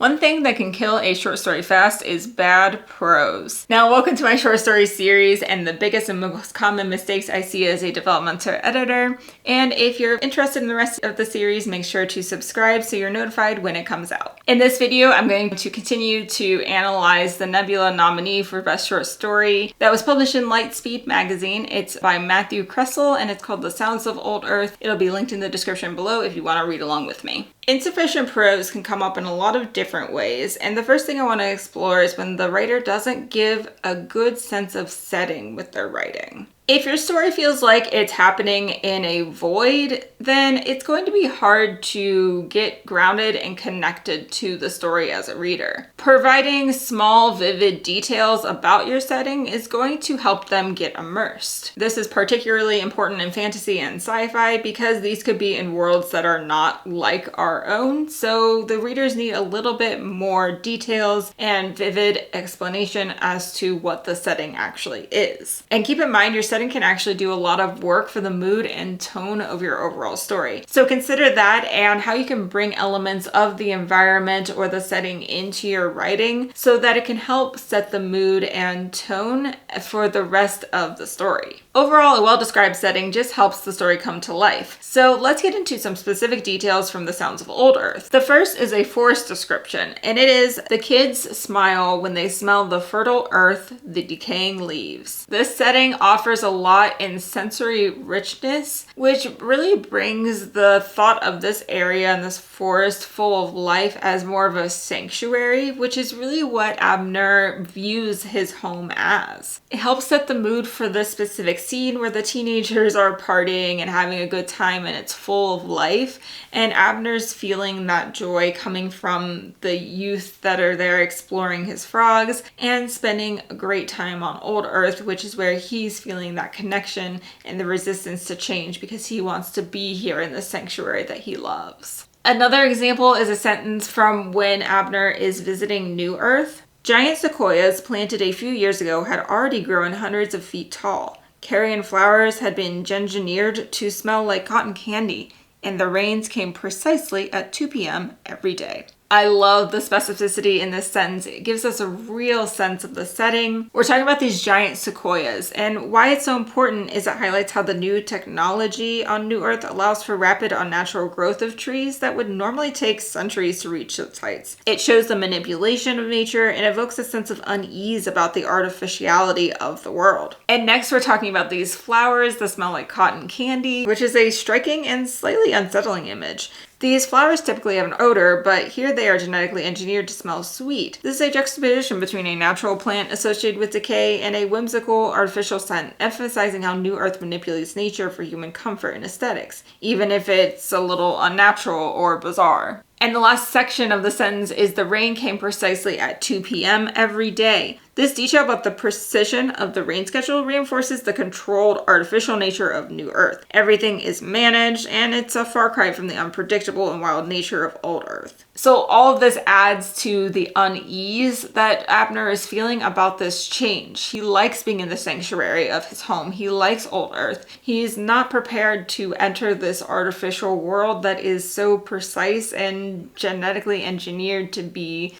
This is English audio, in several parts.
One thing that can kill a short story fast is bad prose. Now, welcome to my short story series and the biggest and most common mistakes I see as a developmental editor. And if you're interested in the rest of the series, make sure to subscribe so you're notified when it comes out. In this video, I'm going to continue to analyze the Nebula nominee for Best Short Story that was published in Lightspeed magazine. It's by Matthew Kressel and it's called The Sounds of Old Earth. It'll be linked in the description below if you want to read along with me. Insufficient prose can come up in a lot of different ways, and the first thing I want to explore is when the writer doesn't give a good sense of setting with their writing. If your story feels like it's happening in a void, then it's going to be hard to get grounded and connected to the story as a reader. Providing small, vivid details about your setting is going to help them get immersed. This is particularly important in fantasy and sci-fi because these could be in worlds that are not like our own, so the readers need a little bit more details and vivid explanation as to what the setting actually is. And keep in mind, your setting can actually do a lot of work for the mood and tone of your overall story. So consider that and how you can bring elements of the environment or the setting into your writing so that it can help set the mood and tone for the rest of the story. Overall, a well-described setting just helps the story come to life. So let's get into some specific details from The Sounds of Old Earth. The first is a forest description, and it is the kids smile when they smell the fertile earth, the decaying leaves. This setting offers a lot in sensory richness, which really brings the thought of this area and this forest full of life as more of a sanctuary, which is really what Abner views his home as. It helps set the mood for this specific scene where the teenagers are partying and having a good time and it's full of life, and Abner's feeling that joy coming from the youth that are there exploring his frogs and spending a great time on Old Earth, which is where he's feeling that connection and the resistance to change because he wants to be here in the sanctuary that he loves. Another example is a sentence from when Abner is visiting New Earth. Giant sequoias planted a few years ago had already grown hundreds of feet tall. Carrion flowers had been engineered to smell like cotton candy, and the rains came precisely at 2 p.m. every day. I love the specificity in this sentence. It gives us a real sense of the setting. We're talking about these giant sequoias, and why it's so important is it highlights how the new technology on New Earth allows for rapid unnatural growth of trees that would normally take centuries to reach its heights. It shows the manipulation of nature and evokes a sense of unease about the artificiality of the world. And next we're talking about these flowers that smell like cotton candy, which is a striking and slightly unsettling image. These flowers typically have an odor, but here they are genetically engineered to smell sweet. This is a juxtaposition between a natural plant associated with decay and a whimsical artificial scent, emphasizing how New Earth manipulates nature for human comfort and aesthetics, even if it's a little unnatural or bizarre. And the last section of the sentence is the rain came precisely at 2 p.m. every day. This detail about the precision of the rain schedule reinforces the controlled artificial nature of New Earth. Everything is managed, and it's a far cry from the unpredictable and wild nature of Old Earth. So all of this adds to the unease that Abner is feeling about this change. He likes being in the sanctuary of his home. He likes Old Earth. He's not prepared to enter this artificial world that is so precise and genetically engineered to be,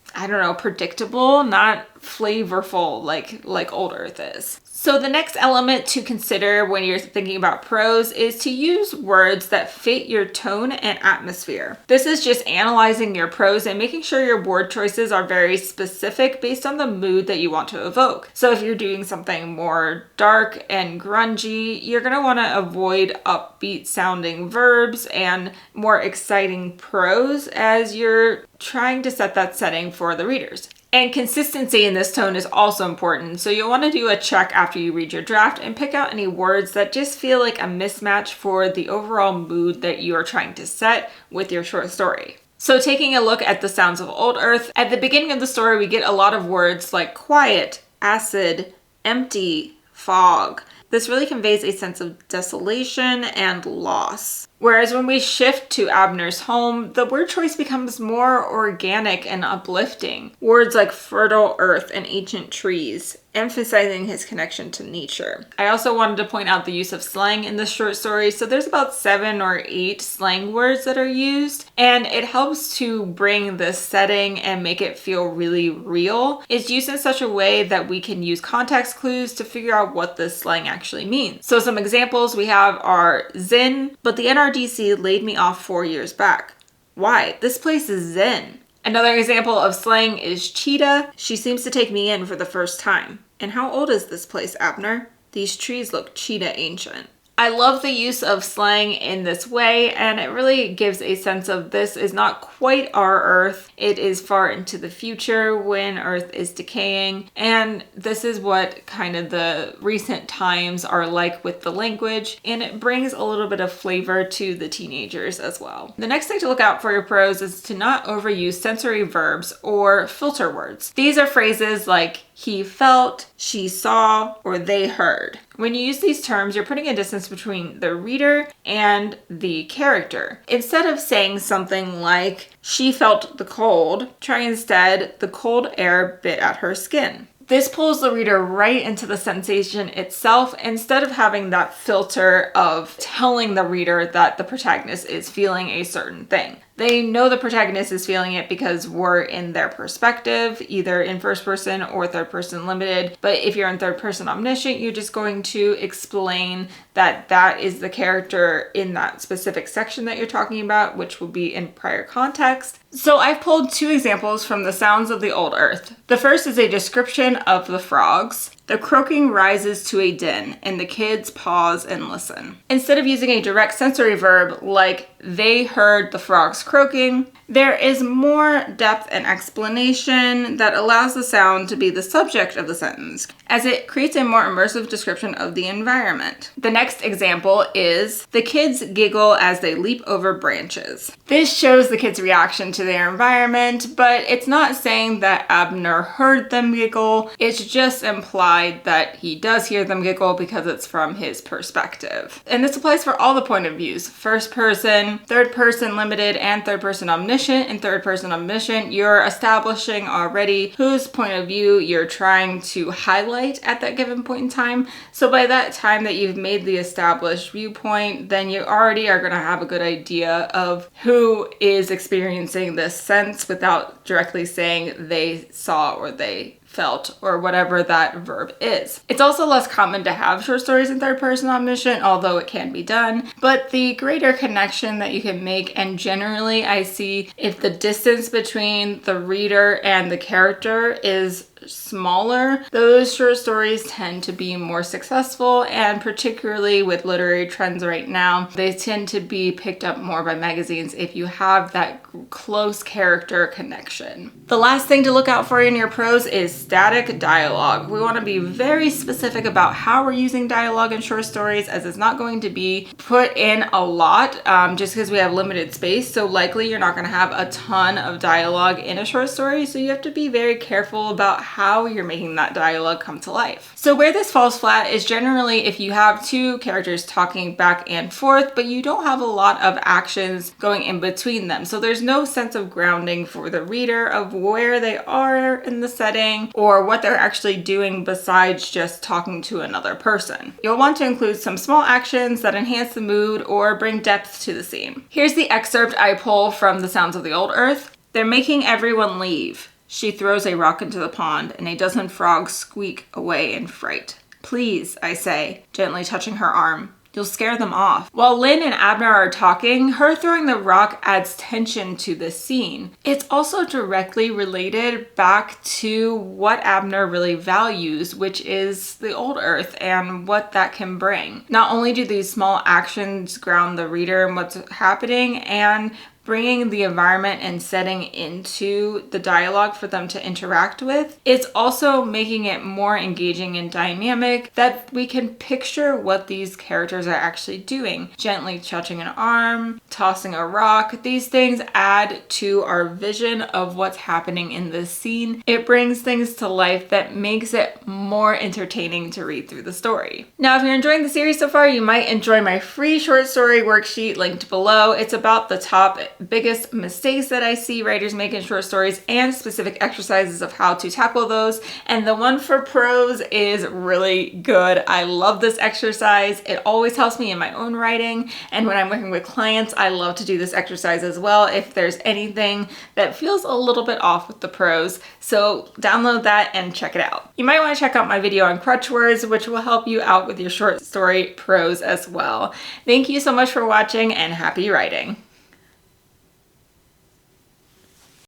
predictable, not flavorful like Old Earth is. So the next element to consider when you're thinking about prose is to use words that fit your tone and atmosphere. This is just analyzing your prose and making sure your word choices are very specific based on the mood that you want to evoke. So if you're doing something more dark and grungy, you're going to want to avoid upbeat sounding verbs and more exciting prose as you're trying to set that setting for the readers. And consistency in this tone is also important, so you'll want to do a check after you read your draft and pick out any words that just feel like a mismatch for the overall mood that you are trying to set with your short story. So taking a look at The Sounds of Old Earth, at the beginning of the story we get a lot of words like quiet, acid, empty, fog. This really conveys a sense of desolation and loss. Whereas when we shift to Abner's home, the word choice becomes more organic and uplifting. Words like fertile earth and ancient trees emphasizing his connection to nature. I also wanted to point out the use of slang in this short story. So there's about 7 or 8 slang words that are used, and it helps to bring the setting and make it feel really real. It's used in such a way that we can use context clues to figure out what this slang actually means. So some examples we have are Zen, but the NRDC laid me off 4 years back. Why? This place is zen. Another example of slang is cheetah. She seems to take me in for the first time. And how old is this place, Abner? These trees look cheetah ancient. I love the use of slang in this way, and it really gives a sense of this is not quite our Earth. It is far into the future when Earth is decaying, and this is what kind of the recent times are like with the language, and it brings a little bit of flavor to the teenagers as well. The next thing to look out for your prose is to not overuse sensory verbs or filter words. These are phrases like he felt, she saw, or they heard. When you use these terms, you're putting a distance between the reader and the character. Instead of saying something like, she felt the cold, try instead, the cold air bit at her skin. This pulls the reader right into the sensation itself instead of having that filter of telling the reader that the protagonist is feeling a certain thing. They know the protagonist is feeling it because we're in their perspective, either in first person or third person limited. But if you're in third person omniscient, you're just going to explain that that is the character in that specific section that you're talking about, which will be in prior context. So I've pulled 2 examples from The Sounds of the Old Earth. The first is a description of the frogs. The croaking rises to a din, and the kids pause and listen. Instead of using a direct sensory verb like they heard the frogs croaking, there is more depth and explanation that allows the sound to be the subject of the sentence, as it creates a more immersive description of the environment. The next example is the kids giggle as they leap over branches. This shows the kids' reaction to their environment, but it's not saying that Abner heard them giggle. It's just implied that he does hear them giggle because it's from his perspective. And this applies for all the point of views: first person, third person limited, and third person omniscient. In third person omniscient, you're establishing already whose point of view you're trying to highlight at that given point in time. So by that time that you've made the established viewpoint, then you already are going to have a good idea of who is experiencing this sense without directly saying they saw or they felt or whatever that verb is. It's also less common to have short stories in third person omniscient, although it can be done, but the greater connection that you can make, and generally I see if the distance between the reader and the character is smaller, those short stories tend to be more successful, and particularly with literary trends right now, they tend to be picked up more by magazines if you have that close character connection. The last thing to look out for in your prose is static dialogue. We want to be very specific about how we're using dialogue in short stories, as it's not going to be put in a lot just because we have limited space. So likely you're not going to have a ton of dialogue in a short story, so you have to be very careful about how you're making that dialogue come to life. So where this falls flat is generally if you have 2 characters talking back and forth, but you don't have a lot of actions going in between them. So there's no sense of grounding for the reader of where they are in the setting or what they're actually doing besides just talking to another person. You'll want to include some small actions that enhance the mood or bring depth to the scene. Here's the excerpt I pull from The Sounds of the Old Earth. They're making everyone leave. She throws a rock into the pond, and a dozen frogs squeak away in fright. Please, I say, gently touching her arm. You'll scare them off. While Lynn and Abner are talking, her throwing the rock adds tension to the scene. It's also directly related back to what Abner really values, which is the old earth and what that can bring. Not only do these small actions ground the reader in what's happening and bringing the environment and setting into the dialogue for them to interact with, it's also making it more engaging and dynamic that we can picture what these characters are actually doing. Gently touching an arm, tossing a rock, these things add to our vision of what's happening in this scene. It brings things to life that makes it more entertaining to read through the story. Now, if you're enjoying the series so far, you might enjoy my free short story worksheet linked below. It's about the top about biggest mistakes that I see writers make in short stories and specific exercises of how to tackle those. And the one for prose is really good. I love this exercise. It always helps me in my own writing. And when I'm working with clients, I love to do this exercise as well if there's anything that feels a little bit off with the prose. So download that and check it out. You might want to check out my video on crutch words, which will help you out with your short story prose as well. Thank you so much for watching and happy writing.